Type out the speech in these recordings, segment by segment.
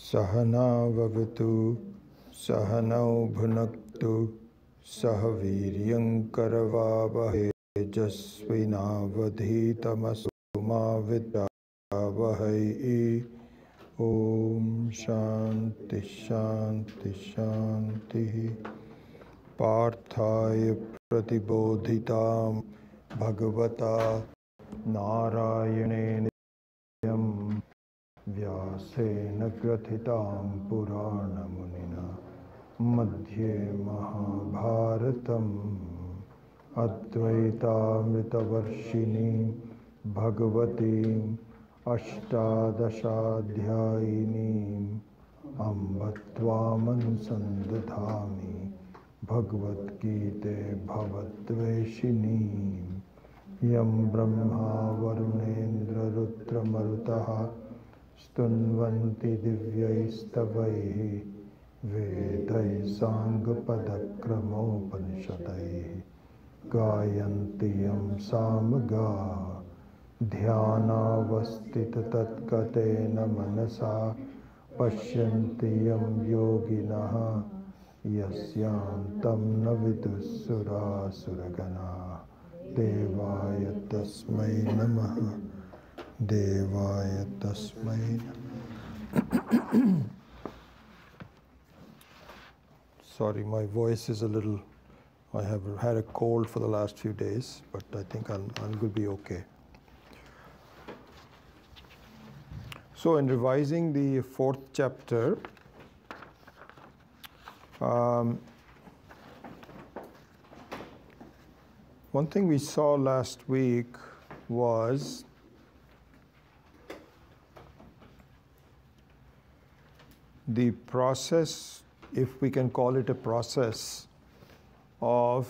सहनाववतु सहनौ भुनक्तु सह वीर्यङ्करवावहै तेजस्विनावधीतमस्तु मा विद्यावहै। ॐ शान्ति शान्ति शान्तिः। पार्थाय प्रतिबोधितां भगवता नारायणेन व्यासेन ग्रथितां पुराणमुनिना मध्ये महाभारतम् अद्वैतामृतवर्षिणीं भगवतीम् अष्टादशाध्यायिनीम् अम्ब त्वामनुसन्दधामि भगवद्गीते भवद्वेषिणीम् यं ब्रह्मा वरुणेन्द्ररुद्रमरुतः स्तुन्वन्ति दिव्यैस्तवैः वेदैः साङ्गपदक्रमोपनिषदैः गायन्ति यं सामगा ध्यानावस्थिततत्गतेन मनसा पश्यन्ति यं योगिनः यस्यान्तं न विदुःसुरासुरगणाः। देवाय तस्मै नमः। देवाय तस्मै नमः। Sorry, my voice is a little, I have had a cold for the last few days, but I think I'm going to be okay. So in revising the fourth chapter, one thing we saw last week was the process, if we can call it a process, of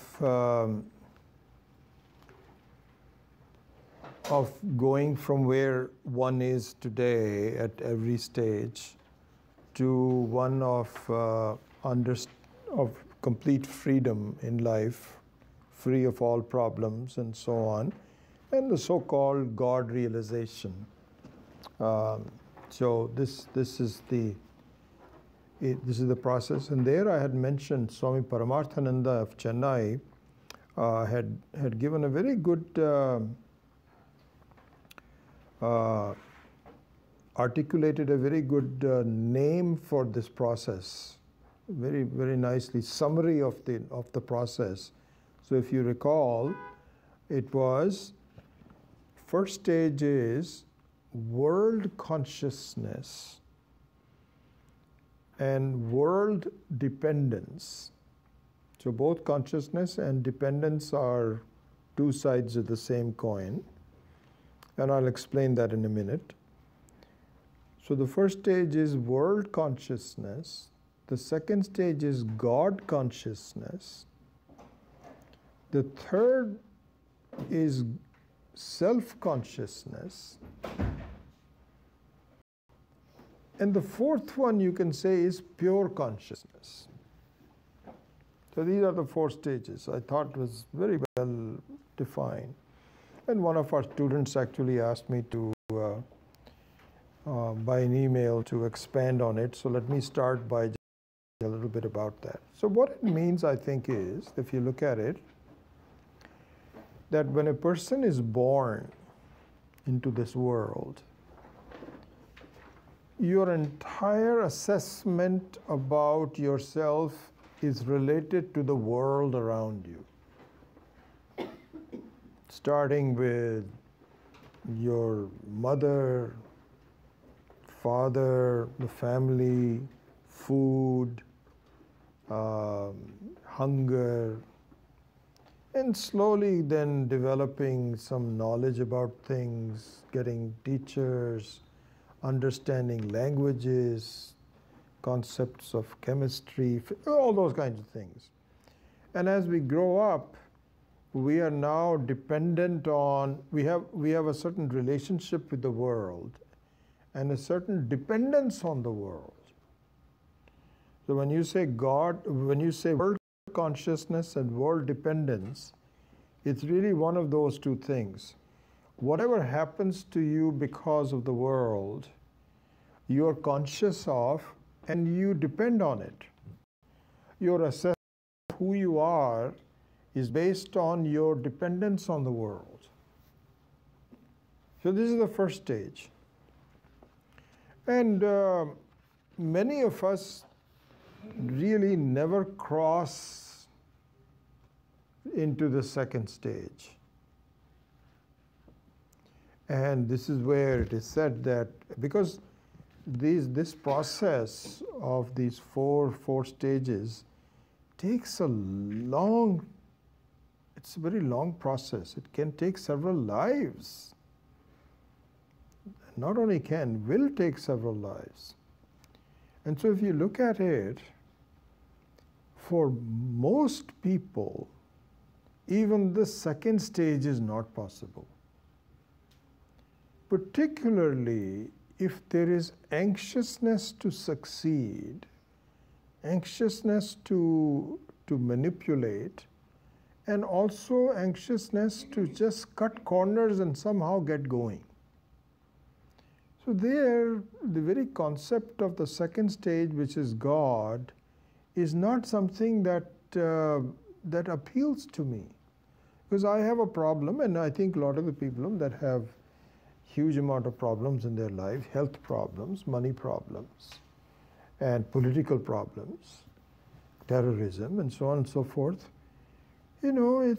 going from where one is today at every stage to one of complete freedom in life, free of all problems and so on, and the so-called God realization. So this is the process. And there I had mentioned Swami Paramarthananda of Chennai had given a very good articulated a very good name for this process, very, very nicely, summary of the process. So if you recall, it was, first stage is world consciousness and world dependence. So both consciousness and dependence are two sides of the same coin, and I'll explain that in a minute. So the first stage is world consciousness. The second stage is God consciousness. The third is self-consciousness. And the fourth one, you can say, is pure consciousness. So these are the four stages. I thought was very well defined. And one of our students actually asked me to, by an email, to expand on it. So let me start by just a little bit about that. So what it means, I think, is, if you look at it, that when a person is born into this world, your entire assessment about yourself is related to the world around you. Starting with your mother, father, the family, food, hunger, and slowly then developing some knowledge about things, getting teachers, understanding languages, concepts of chemistry, all those kinds of things. And as we grow up, we are now dependent on, we have a certain relationship with the world and a certain dependence on the world. So when you say God, when you say world consciousness and world dependence, it's really one of those two things. Whatever happens to you because of the world, you are conscious of, and you depend on it. Your assessment of who you are is based on your dependence on the world. So this is the first stage. And many of us really never cross into the second stage. And this is where it is said that because this process of these four stages takes a long, it's a very long process. It can take several lives. Not only can, will take several lives. And so if you look at it, for most people, even the second stage is not possible. Particularly if there is anxiousness to succeed, anxiousness to manipulate, and also anxiousness to just cut corners and somehow get going. So there, the very concept of the second stage, which is God, is not something that that appeals to me. Because I have a problem, and I think a lot of the people that have huge amount of problems in their life, health problems, money problems, and political problems, terrorism, and so on and so forth. You know,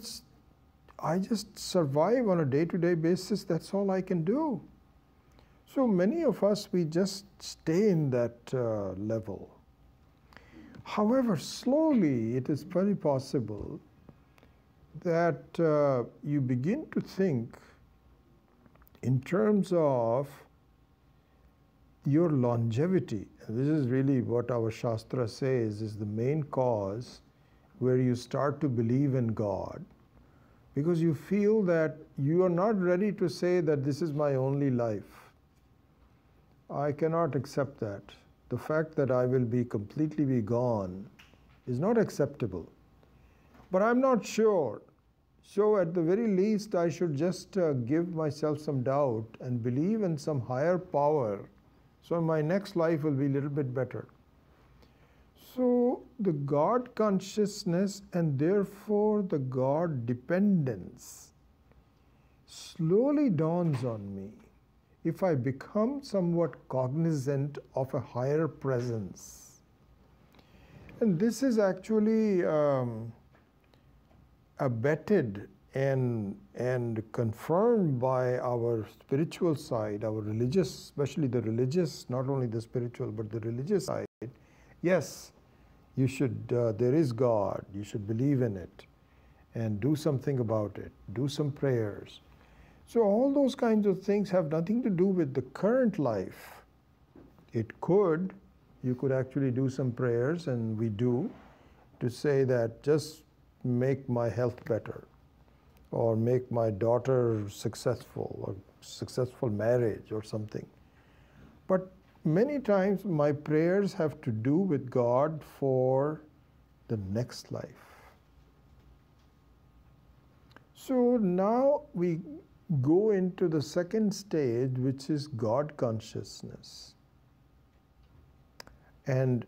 I just survive on a day-to-day basis. That's all I can do. So many of us, we just stay in that level. However, slowly it is very possible that you begin to think in terms of your longevity. This is really what our Shastra says is the main cause where you start to believe in God, because you feel that you are not ready to say that this is my only life. I cannot accept that. The fact that I will be completely gone is not acceptable. But I'm not sure. So at the very least, I should just give myself some doubt and believe in some higher power, so my next life will be a little bit better. So the God consciousness and therefore the God dependence slowly dawns on me if I become somewhat cognizant of a higher presence. And this is actually abetted and confirmed by our spiritual side, our religious, especially the religious, not only the spiritual, but the religious side. Yes, you should, there is God, you should believe in it and do something about it, do some prayers. So all those kinds of things have nothing to do with the current life. It could, you could actually do some prayers, and we do, to say that just make my health better, or make my daughter successful, or successful marriage or something. But many times my prayers have to do with God for the next life. So now we go into the second stage, which is God consciousness. And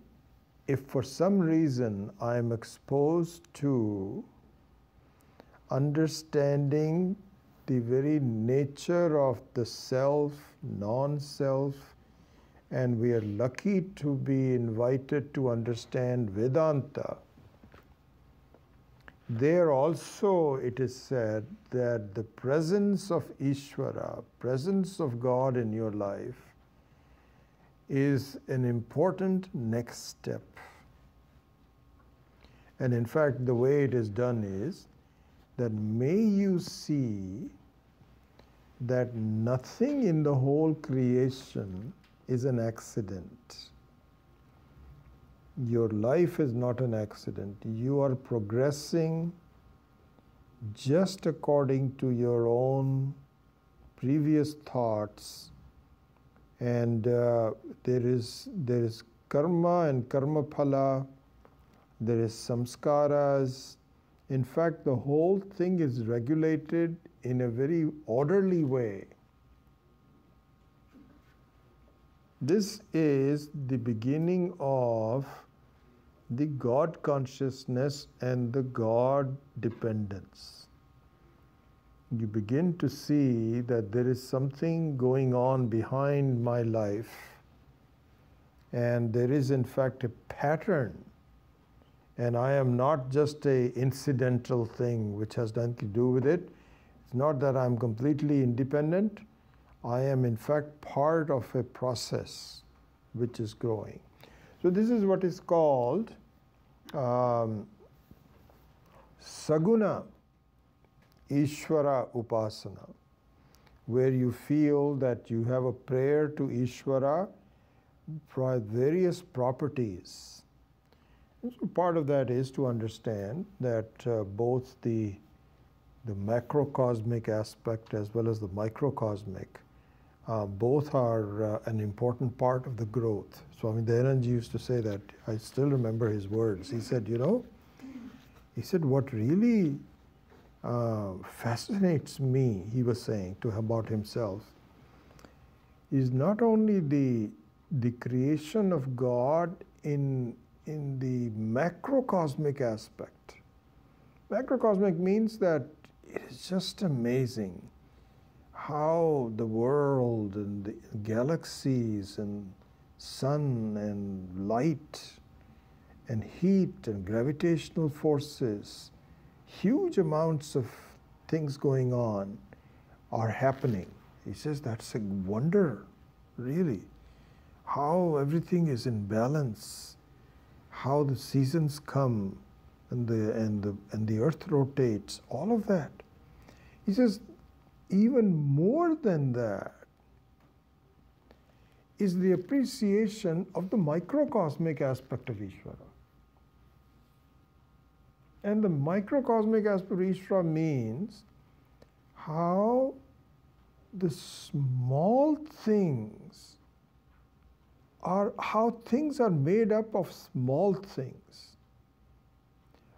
if for some reason I am exposed to understanding the very nature of the self, non-self, and we are lucky to be invited to understand Vedanta, there also it is said that the presence of Ishvara, presence of God in your life, is an important next step. And in fact, the way it is done is that may you see that nothing in the whole creation is an accident. Your life is not an accident. You are progressing just according to your own previous thoughts, and there is karma and karma phala, there is samskaras. In fact, the whole thing is regulated in a very orderly way. This is the beginning of the God consciousness and the God dependence. You begin to see that there is something going on behind my life, and there is in fact a pattern, and I am not just a incidental thing which has nothing to do with it. It's not that I'm completely independent. I am in fact part of a process which is growing. So this is what is called Saguna Ishvara Upasana, where you feel that you have a prayer to Ishvara for various properties. And so part of that is to understand that both the macrocosmic aspect as well as the microcosmic, both are an important part of the growth. Swami Dayanand used to say that. I still remember his words. He said, what really fascinates me, he was saying about himself, is not only the creation of God in the macrocosmic aspect. Macrocosmic means that it is just amazing how the world and the galaxies and sun and light and heat and gravitational forces, huge amounts of things going on are happening. He says that's a wonder, really, how everything is in balance, how the seasons come and the earth rotates, all of that. He says even more than that is the appreciation of the microcosmic aspect of Ishvara. And the microcosmic aspect of Ishvara means how the small things how things are made up of small things.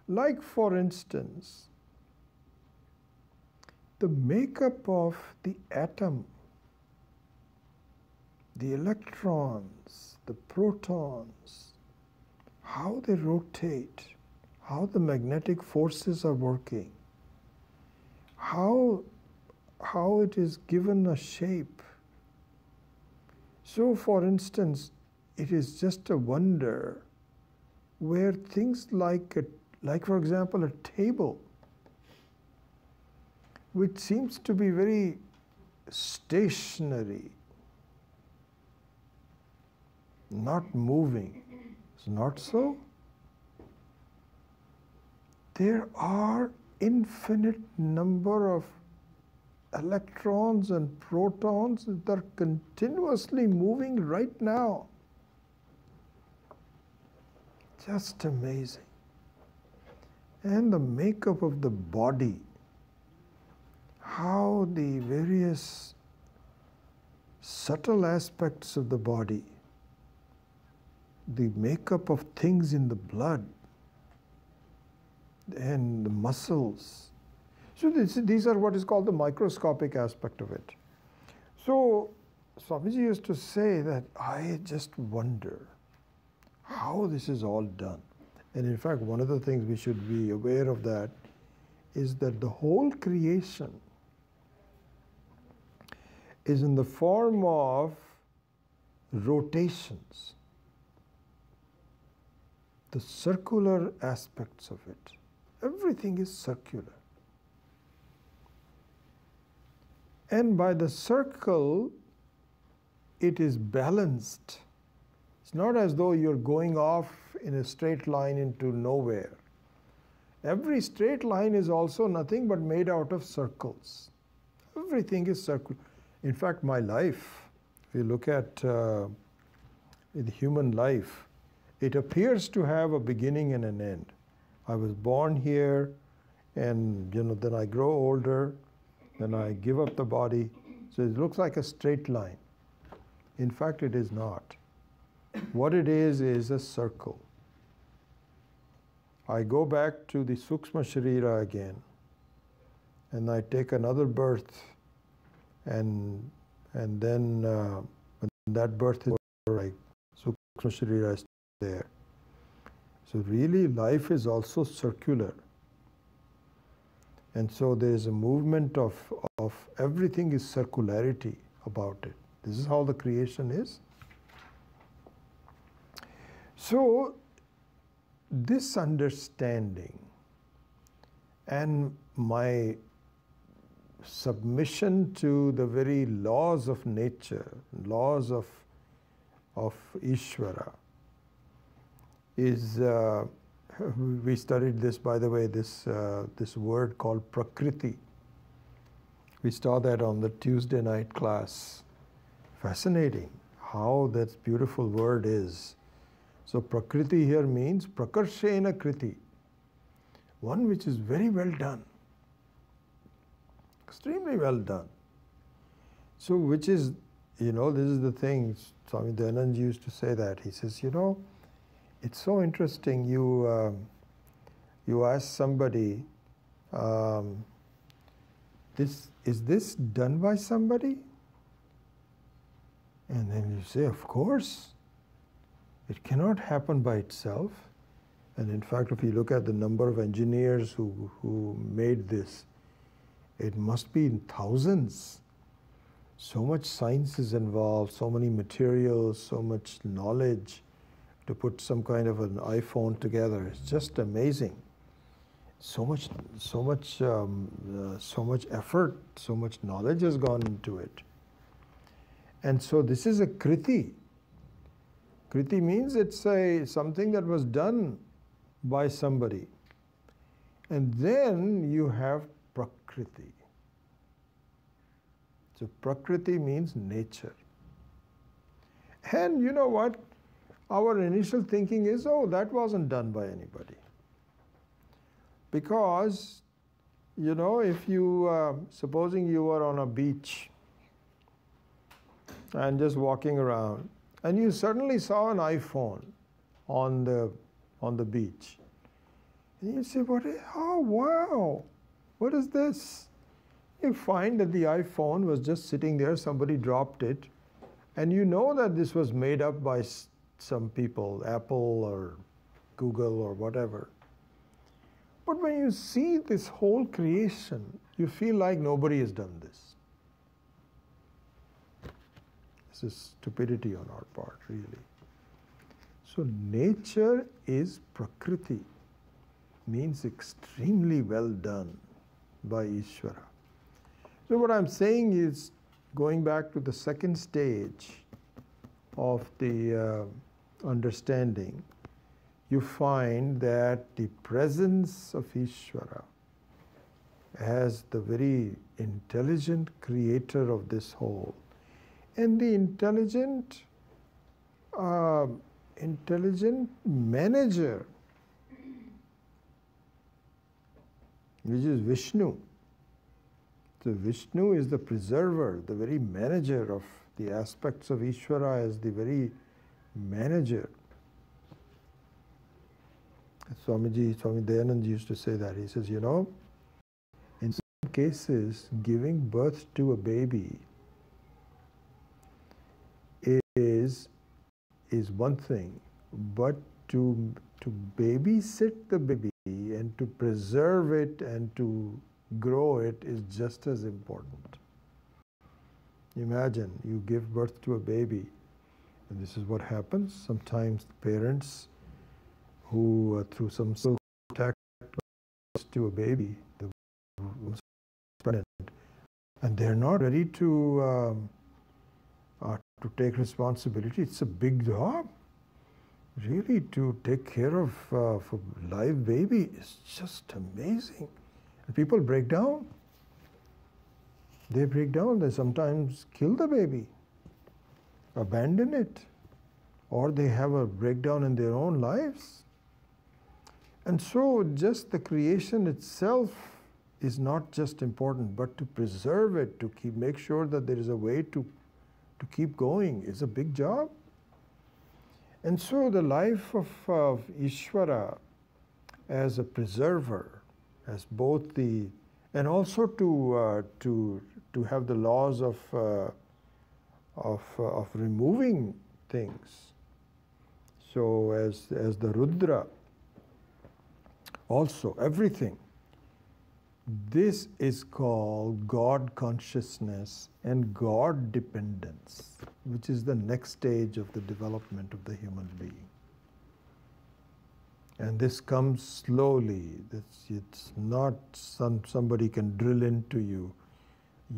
Like, for instance, the makeup of the atom, the electrons, the protons, how they rotate, how the magnetic forces are working, how it is given a shape. So, for instance, it is just a wonder where things like for example, a table, which seems to be very stationary, not moving. It's not so. There are infinite number of electrons and protons that are continuously moving right now. Just amazing. And the makeup of the body, how the various subtle aspects of the body, the makeup of things in the blood and the muscles. So these are what is called the microscopic aspect of it. So Swamiji used to say that I just wonder how this is all done. And in fact, one of the things we should be aware of that is that the whole creation is in the form of rotations, the circular aspects of it. Everything is circular. And by the circle, it is balanced. It's not as though you're going off in a straight line into nowhere. Every straight line is also nothing but made out of circles. Everything is circular. In fact, my life, if you look at the human life, it appears to have a beginning and an end. I was born here, and then I grow older, then I give up the body. So it looks like a straight line. In fact, it is not. What it is a circle. I go back to the Sukshma Sharira again, and I take another birth, and then when that birth is Sharira is there. So really life is also circular. And so there is a movement of everything is circularity about it. This is how the creation is. So this understanding and my submission to the very laws of nature, laws of Ishvara, is we studied this, by the way, this word called Prakriti. We saw that on the Tuesday night class. Fascinating how that beautiful word is. So Prakriti here means Prakarshena Kriti, one which is very well done, extremely well done. So which is, this is the thing, Swami Dayanand used to say that. He says, it's so interesting, you ask somebody, is this done by somebody? And then you say, of course. It cannot happen by itself. And in fact, if you look at the number of engineers who made this, it must be in thousands. So much science is involved, so many materials, so much knowledge to put some kind of an iPhone together. It's just amazing. So much effort, so much knowledge has gone into it. And so this is a kriti. Kriti means it's something that was done by somebody. And then you have prakriti. So prakriti means nature. And you know what? Our initial thinking is, oh, that wasn't done by anybody. Because, if you, supposing you were on a beach and just walking around, and you suddenly saw an iPhone on the beach. And you say, oh wow, what is this? You find that the iPhone was just sitting there, somebody dropped it, and you know that this was made up by some people, Apple or Google or whatever. But when you see this whole creation, you feel like nobody has done this. This is stupidity on our part, really. So nature is Prakriti, means extremely well done by Ishvara. So what I'm saying is, going back to the second stage of the understanding, you find that the presence of Ishvara as the very intelligent creator of this whole, and the intelligent manager, which is Vishnu. So Vishnu is the preserver, the very manager of the aspects of Ishvara, as the very manager. Swami Dayanand used to say that. He says, in some cases, giving birth to a baby is one thing, but to babysit the baby and to preserve it and to grow it is just as important. Imagine you give birth to a baby, and this is what happens. Sometimes parents who, through some attack to a baby, the woman's pregnant, and they're not ready to take responsibility. It's a big job. Really, to take care of a live baby is just amazing. And people break down. They break down. They sometimes kill the baby, abandon it, or they have a breakdown in their own lives. And so just the creation itself is not just important, but to preserve it, to make sure that there is a way to keep going is a big job. And so the life of Ishvara as a preserver, as both the, and also to have the laws of removing things, So as the Rudra, also everything, this is called God consciousness and God dependence, which is the next stage of the development of the human being. And this comes slowly. It's not somebody can drill into you.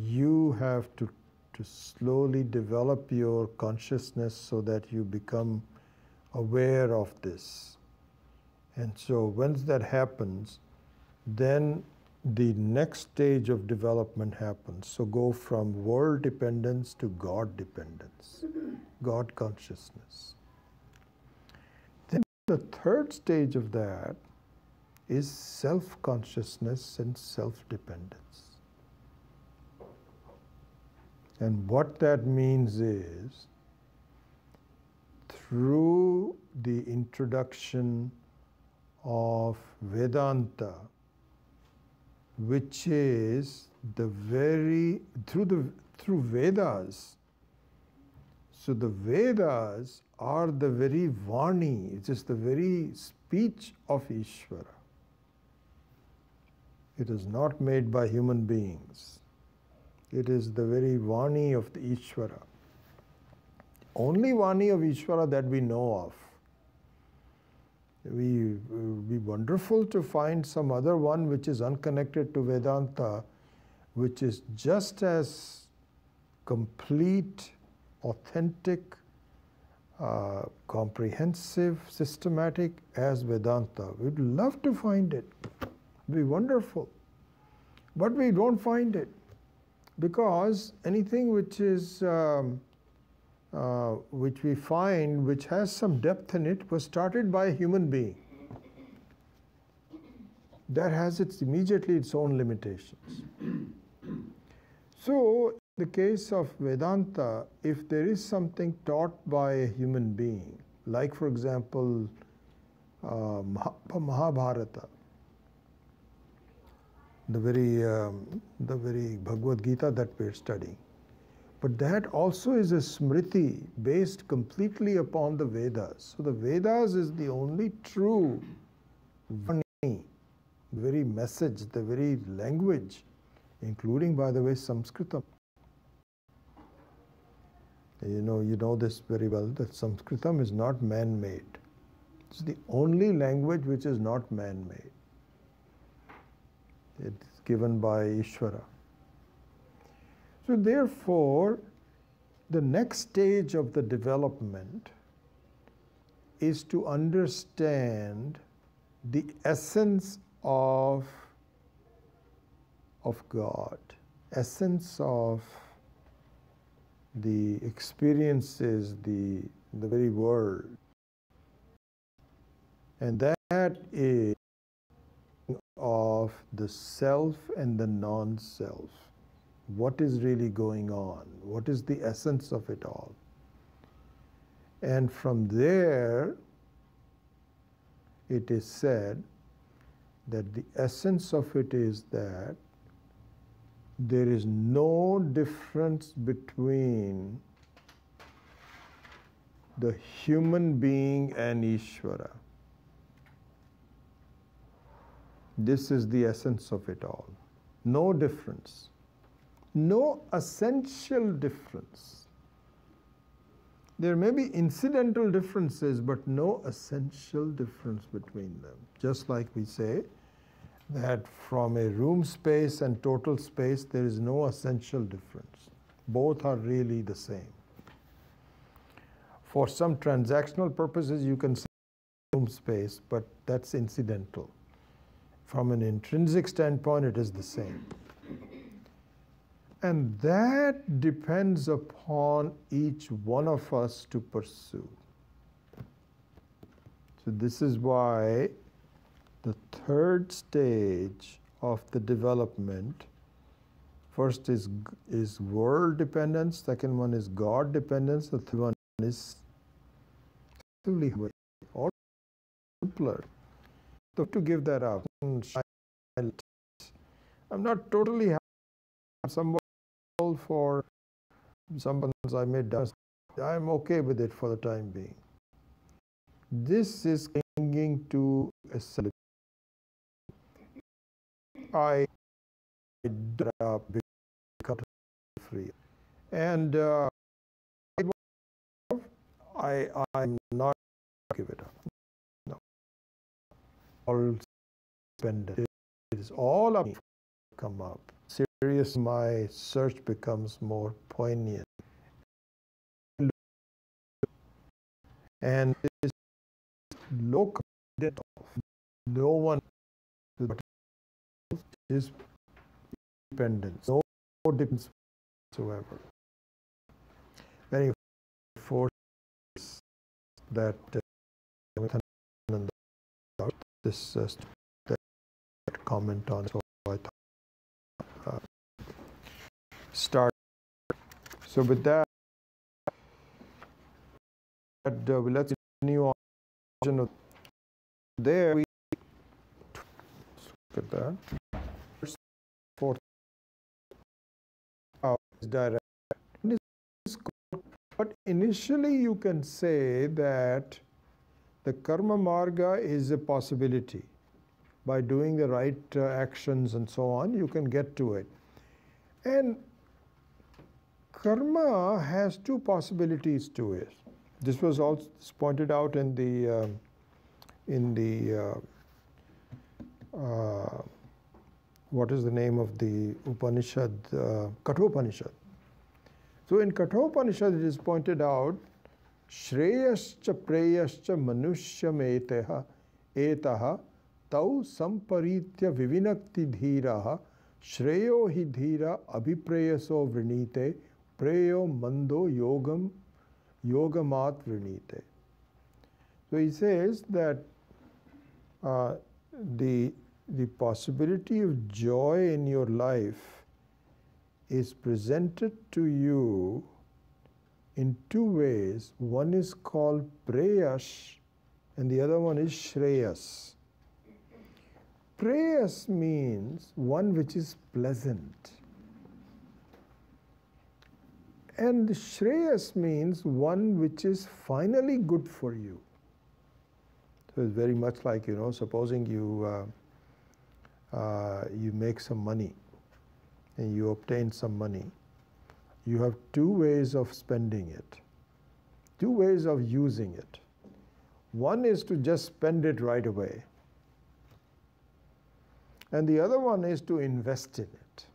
You have to slowly develop your consciousness so that you become aware of this. And so once that happens, then the next stage of development happens. So go from world dependence to God dependence, God consciousness. Then the third stage of that is self-consciousness and self-dependence. And what that means is, through the introduction of Vedanta, which is the very, through Vedas. So the Vedas are the very Vani, it is the very speech of Ishvara. It is not made by human beings. It is the very Vani of the Ishvara. Only Vani of Ishvara that we know of. It would be wonderful to find some other one which is unconnected to Vedanta, which is just as complete, authentic, comprehensive, systematic as Vedanta. We'd love to find it. It'd be wonderful. But we don't find it, because anything which is which we find which has some depth in it was started by a human being. That has immediately its own limitations. So in the case of Vedanta, if there is something taught by a human being, like for example Mahabharata, the very Bhagavad Gita that we're studying. But that also is a smriti based completely upon the Vedas. So the Vedas is the only true Vani, the very message, the very language, including, by the way, Sanskritam. You know this very well, that Sanskritam is not man-made. It's the only language which is not man-made. It's given by Ishvara. So therefore, the next stage of the development is to understand the essence of God, essence of the experiences, the very world. And that is of the self and the non-self. What is really going on? What is the essence of it all? And from there, it is said that the essence of it is that there is no difference between the human being and Ishvara. This is the essence of it all. No difference. No essential difference. There may be incidental differences, but no essential difference between them. Just like we say that from a room space and total space, there is no essential difference. Both are really the same. For some transactional purposes, you can say room space, but that's incidental. From an intrinsic standpoint, it is the same. And that depends upon each one of us to pursue. So this is why the third stage of the development, first is world dependence, second one is God dependence, the third one is all simpler. So to give that up, I'm not totally happy. Somewhat for some ones I may do. I'm okay with it for the time being. This is clinging to a cell. I do become free, and I'm not give it up. No, all spend it. It is all up. Come up. Serious. My search becomes more poignant, and is low. No one is dependent. No dependence whatsoever. Any force that this that comment on. So I thought start. So with that, let's continue on. There we look at that. Fourth is direct. But initially you can say that the karma marga is a possibility. By doing the right actions and so on, you can get to it. And karma has two possibilities to it. This was also pointed out in the what is the name of the Upanishad, Kathopanishad. So in Kathopanishad it is pointed out, Shreyascha preyascha manushya etaha tau samparitya vivinakti dhiraha shreyo hi dhira abhipreyaso vrinite preyo mando yogamat vrinite. So he says that the possibility of joy in your life is presented to you in two ways. One is called preyas and the other one is shreyas. Preyas means one which is pleasant. And shreyas means one which is finally good for you. So it's very much like, supposing you make some money and you obtain some money. You have two ways of spending it, two ways of using it. One is to just spend it right away. And the other one is to invest in it.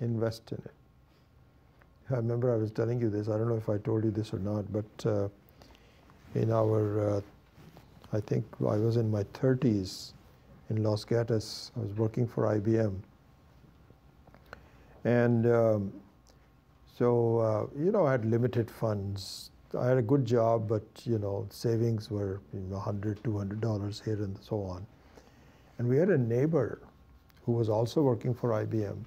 Invest in it. I remember I was telling you this, I don't know if I told you this or not, but in our, I think I was in my 30s in Los Gatos. I was working for IBM. And I had limited funds. I had a good job, but, savings were $100, $200 here and so on. And we had a neighbor who was also working for IBM.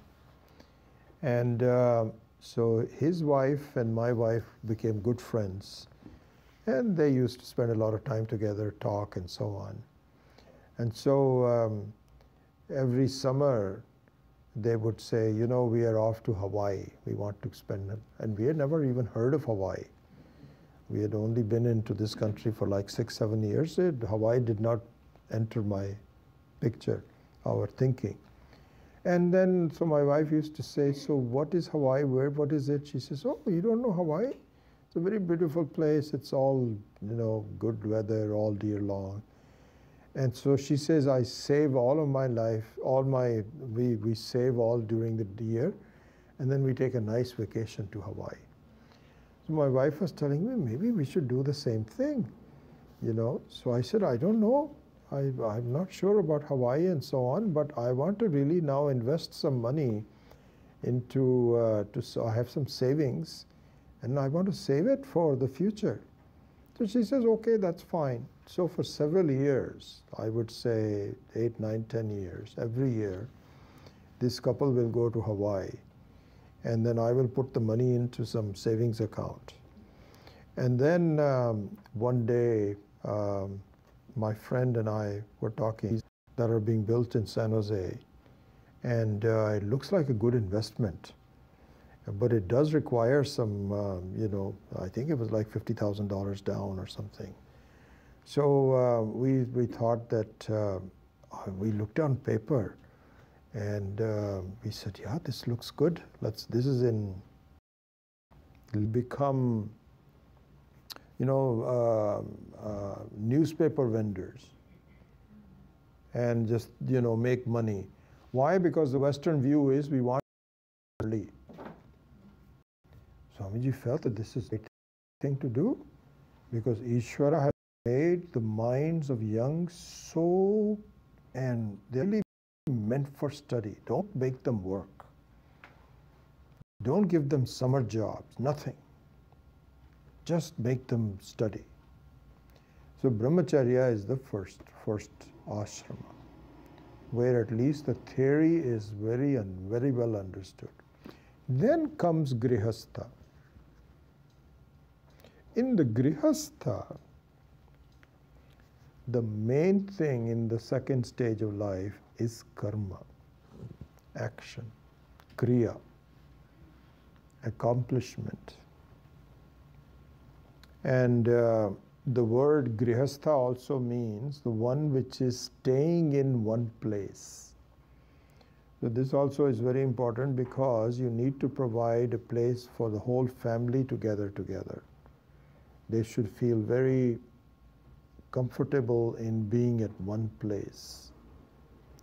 And so his wife and my wife became good friends. And they used to spend a lot of time together, talk and so on. And so every summer they would say, we are off to Hawaii. We want to spend it. And we had never even heard of Hawaii. We had only been into this country for like 6, 7 years. Hawaii did not enter my picture, our thinking. And then, so my wife used to say, so what is Hawaii? What is it? She says, oh, you don't know Hawaii? It's a very beautiful place. It's all, good weather all year long. And so she says, I save all of my life, we save all during the year, and then we take a nice vacation to Hawaii. So my wife was telling me, maybe we should do the same thing, So I said, I don't know. I'm not sure about Hawaii and so on, but I want to really now invest some money into, so I have some savings, and I want to save it for the future. So she says, okay, that's fine. So for several years, I would say 8, 9, 10 years, every year, this couple will go to Hawaii. And then I will put the money into some savings account. And then one day, my friend and I were talking that are being built in San Jose. And it looks like a good investment. But it does require some, I think it was like $50,000 down or something. So we thought that, we looked on paper and we said, yeah, this looks good. It'll become, newspaper vendors and just, make money. Why? Because the Western view is we want early. Swamiji felt that this is a thing to do because Ishvara has made the minds of young so, and they're really meant for study. Don't make them work. Don't give them summer jobs, nothing. Just make them study. So Brahmacharya is the first ashrama, where at least the theory is very well understood. Then comes Grihastha. In the Grihastha, the main thing in the second stage of life is karma, action, kriya, accomplishment. And the word Grihastha also means the one which is staying in one place. So this also is very important because you need to provide a place for the whole family to gather together. They should feel very comfortable in being at one place.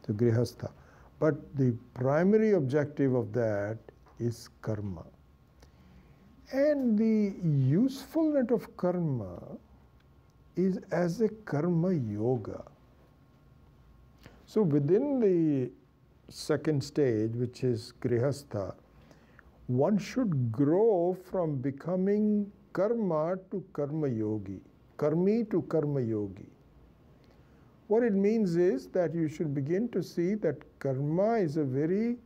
So Grihastha. But the primary objective of that is karma. And the usefulness of karma is as a karma yoga. So within the second stage, which is Grihastha, one should grow from becoming karma to karma yogi, karmi to karma yogi. What it means is that you should begin to see that karma is a very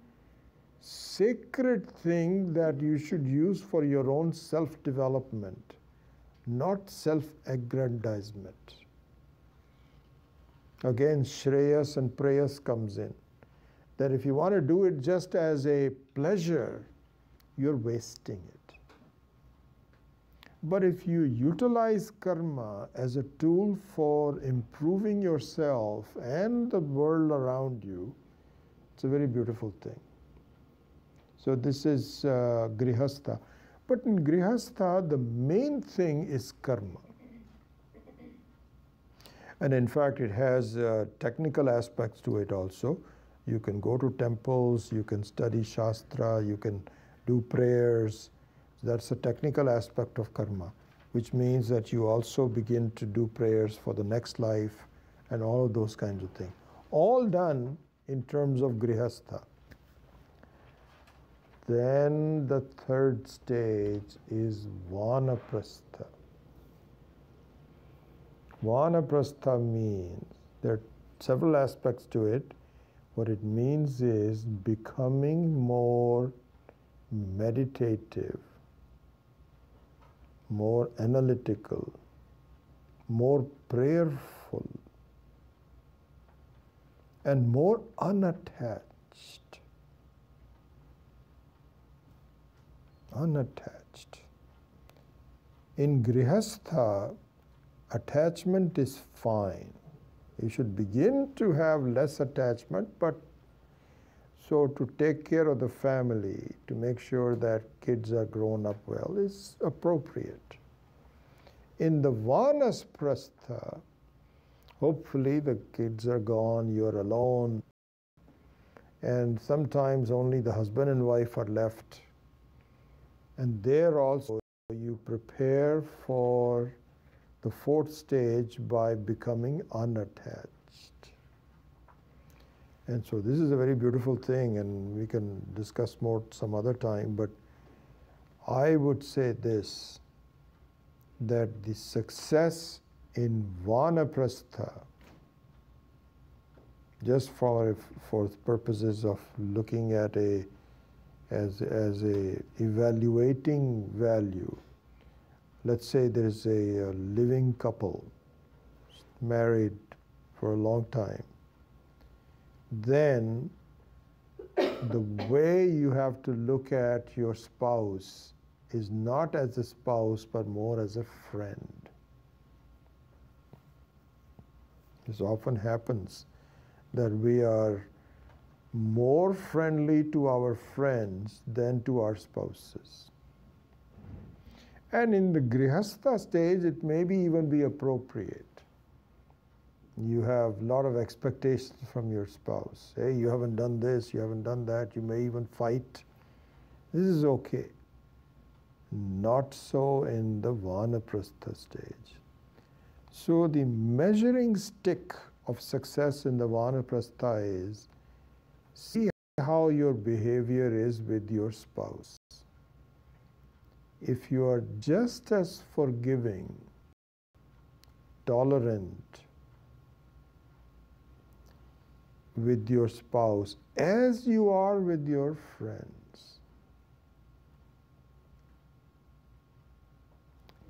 sacred thing that you should use for your own self-development, not self-aggrandizement. Again, Shreyas and Preyas comes in. That if you want to do it just as a pleasure, you're wasting it. But if you utilize karma as a tool for improving yourself and the world around you, it's a very beautiful thing. So this is Grihastha. But in Grihastha, the main thing is karma. And in fact, it has technical aspects to it also. You can go to temples, you can study Shastra, you can do prayers. That's a technical aspect of karma, which means that you also begin to do prayers for the next life and all of those kinds of things. All done in terms of Grihastha. Then the third stage is Vanaprastha. Vanaprastha means, there are several aspects to it. What it means is becoming more meditative, more analytical, more prayerful, and more unattached. Unattached. In Grihastha, attachment is fine. You should begin to have less attachment, but so to take care of the family, to make sure that kids are grown up well, is appropriate. In the Vanaprastha, hopefully the kids are gone, you're alone, and sometimes only the husband and wife are left. And there also you prepare for the fourth stage by becoming unattached. And so this is a very beautiful thing, and we can discuss more some other time, but I would say this, that the success in Vanaprastha, just for purposes of looking at as a evaluating value, let's say there is a living couple married for a long time, then the way you have to look at your spouse is not as a spouse, but more as a friend. This often happens that we are more friendly to our friends than to our spouses. And in the grihastha stage, it may even be appropriate. You have a lot of expectations from your spouse. Hey, you haven't done this, you haven't done that, you may even fight. This is okay. Not so in the vanaprastha stage. So the measuring stick of success in the vanaprastha is, see how your behavior is with your spouse. If you are just as forgiving, tolerant with your spouse as you are with your friends.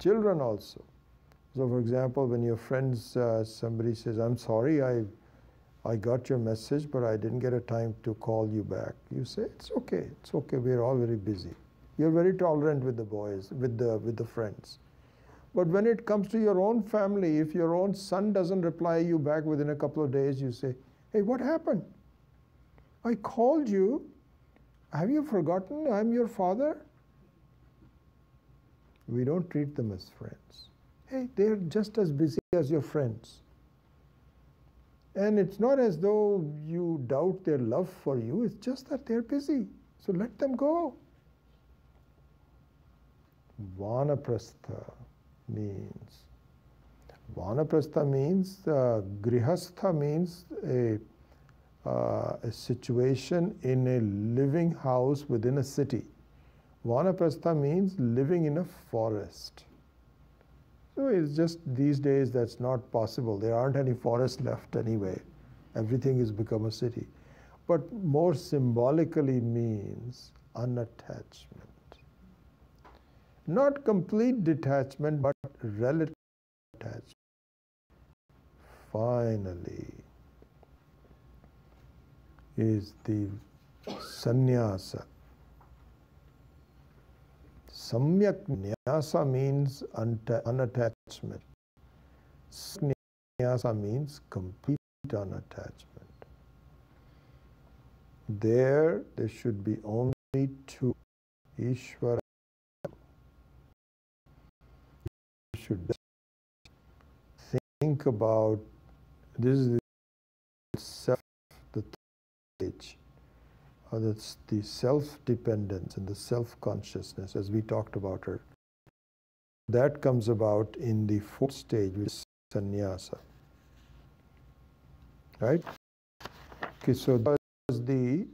Children also. So for example, when your friends, somebody says, I'm sorry, I got your message, but I didn't get a time to call you back. You say, it's okay, we're all very busy. You're very tolerant with the boys, with the friends. But when it comes to your own family, if your own son doesn't reply you back within a couple of days, you say, hey, what happened? I called you. Have you forgotten I'm your father? We don't treat them as friends. Hey, they're just as busy as your friends. And it's not as though you doubt their love for you, it's just that they're busy. So let them go. Vanaprastha means, grihastha means a situation in a living house within a city. Vanaprastha means living in a forest. So it's just these days that's not possible. There aren't any forests left anyway. Everything has become a city. But more symbolically means unattachment. Not complete detachment, but relative attachment. Finally, is the sannyasa. Samyak nyasa means unattachment. Sannyasa means complete unattachment. There should be only two. Ishvara. You should think about, this is the self, the stage. That's the self-dependence and the self-consciousness, as we talked about her. That comes about in the fourth stage, which is sannyasa. Right? Okay, so that was the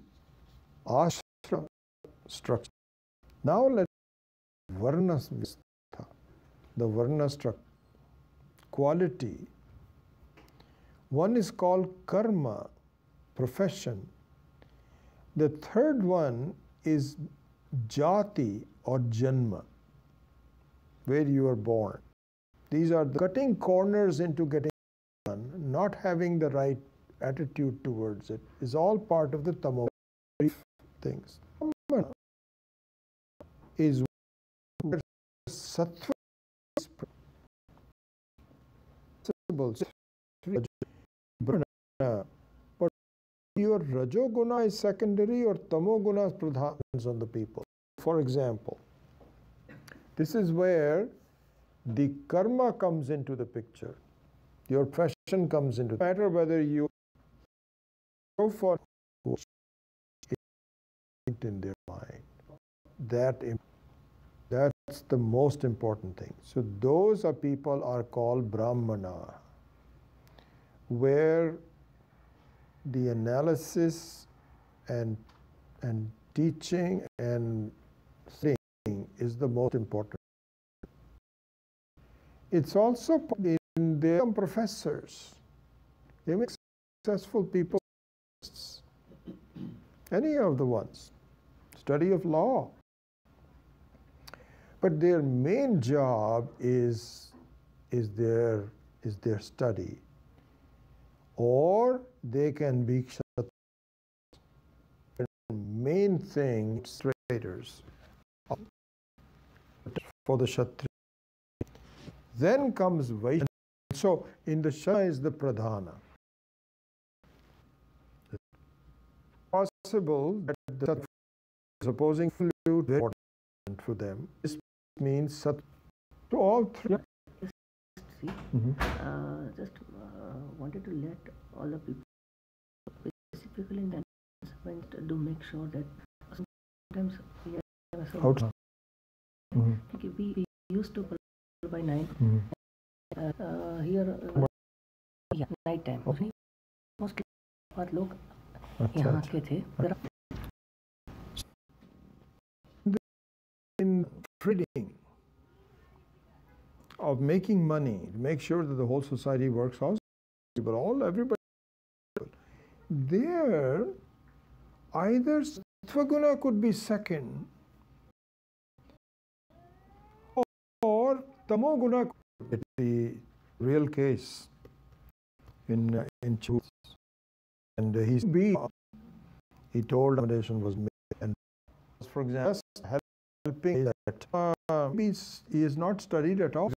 ashram structure. Now let's varna vistha, the varna structure. Quality. One is called karma, profession. The third one is jati or janma, where you are born. These are the cutting corners into getting done, not having the right attitude towards it, is all part of the tamo things. Is where sattva is possible. But your rajoguna is secondary or tamoguna is pradhan on the people. For example, this is where the karma comes into the picture. Your profession comes into the matter whether you go for it in their mind. That's the most important thing. So those are people are called brahmana, where the analysis and teaching and thinking is the most important. It's also in their professors. They make successful people, any of the ones, study of law. But their main job is their study. Or they can be main thing traders for the Kshatriya. Then comes Vaishya. So in the Kshatriya is the Pradhana. Possible that the supposing flute very important for them. This means Sat to all three. See, just wanted to let all the people, specifically in the announcement, do make sure that sometimes we have some we used to by 9 here night time. Mostly बहुत लोग यहाँ के थे. In trading of making money, to make sure that the whole society works also, but everybody there, either Sattva could be second or Tamoguna could be the real case in Ch4. And he told accommodation was made. And for example, helping that he is not studied at all.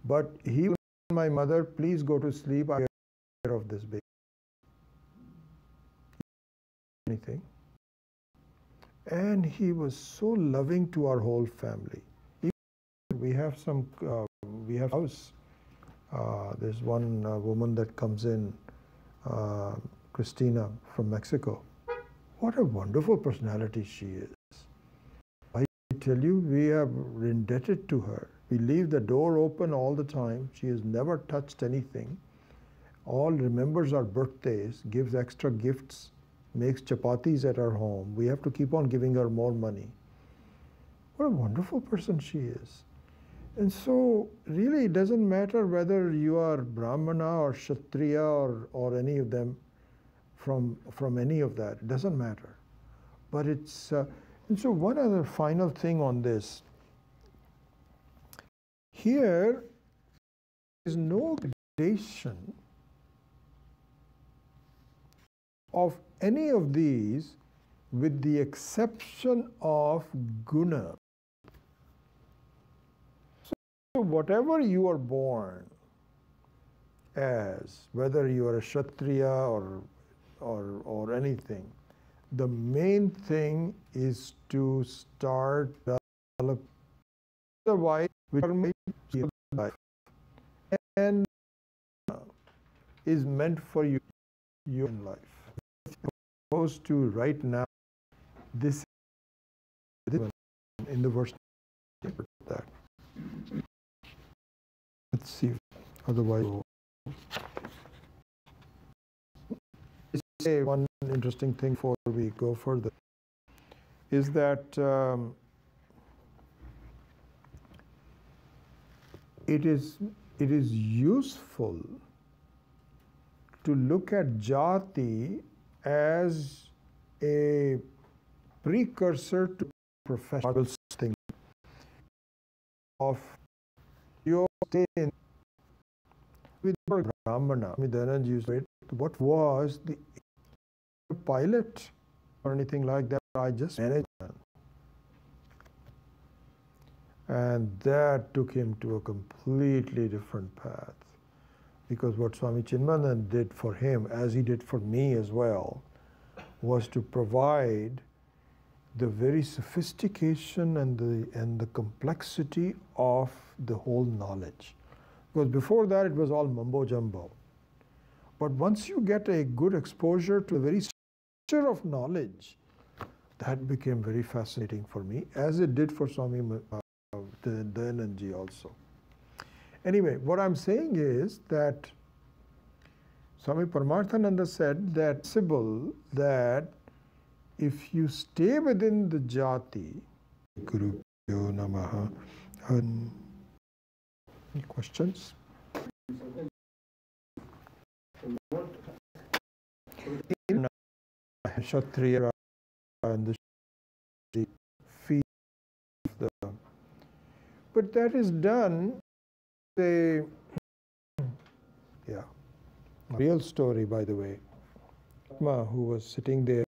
But he told my mother, please go to sleep, I take care of this baby. Anything. And he was so loving to our whole family. We have we have house. There's one woman that comes in, Christina from Mexico. What a wonderful personality she is. I tell you, we are indebted to her. We leave the door open all the time. She has never touched anything. All remembers our birthdays, gives extra gifts, makes chapatis at our home. We have to keep on giving her more money. What a wonderful person she is. And so really it doesn't matter whether you are Brahmana or Kshatriya or any of them from any of that. It doesn't matter. But it's, and so one other final thing on this. Here is no gradation of any of these with the exception of guna. So whatever you are born as, whether you are a Kshatriya or anything, the main thing is to start developing the why which are life and is meant for you in life. Opposed to right now, this in the verse that. Let's see. Otherwise, say one interesting thing before we go further is that it is useful to look at jati as a precursor to professional thing of your stay with Brahmana. Midhanand used it. What was the pilot or anything like that? I just managed. And that took him to a completely different path. Because what Swami Chinmayanand did for him, as he did for me as well, was to provide the very sophistication and the complexity of the whole knowledge. Because before that it was all mumbo jumbo. But once you get a good exposure to the very structure of knowledge, that became very fascinating for me, as it did for Swami Dayanandji also. Anyway, what I'm saying is that Swami Paramarthananda said that possible that if you stay within the jati, Guru Namaha. Any questions? In Kshatriya and the feet of the, but that is done. Yeah, real story, by the way. Who was sitting there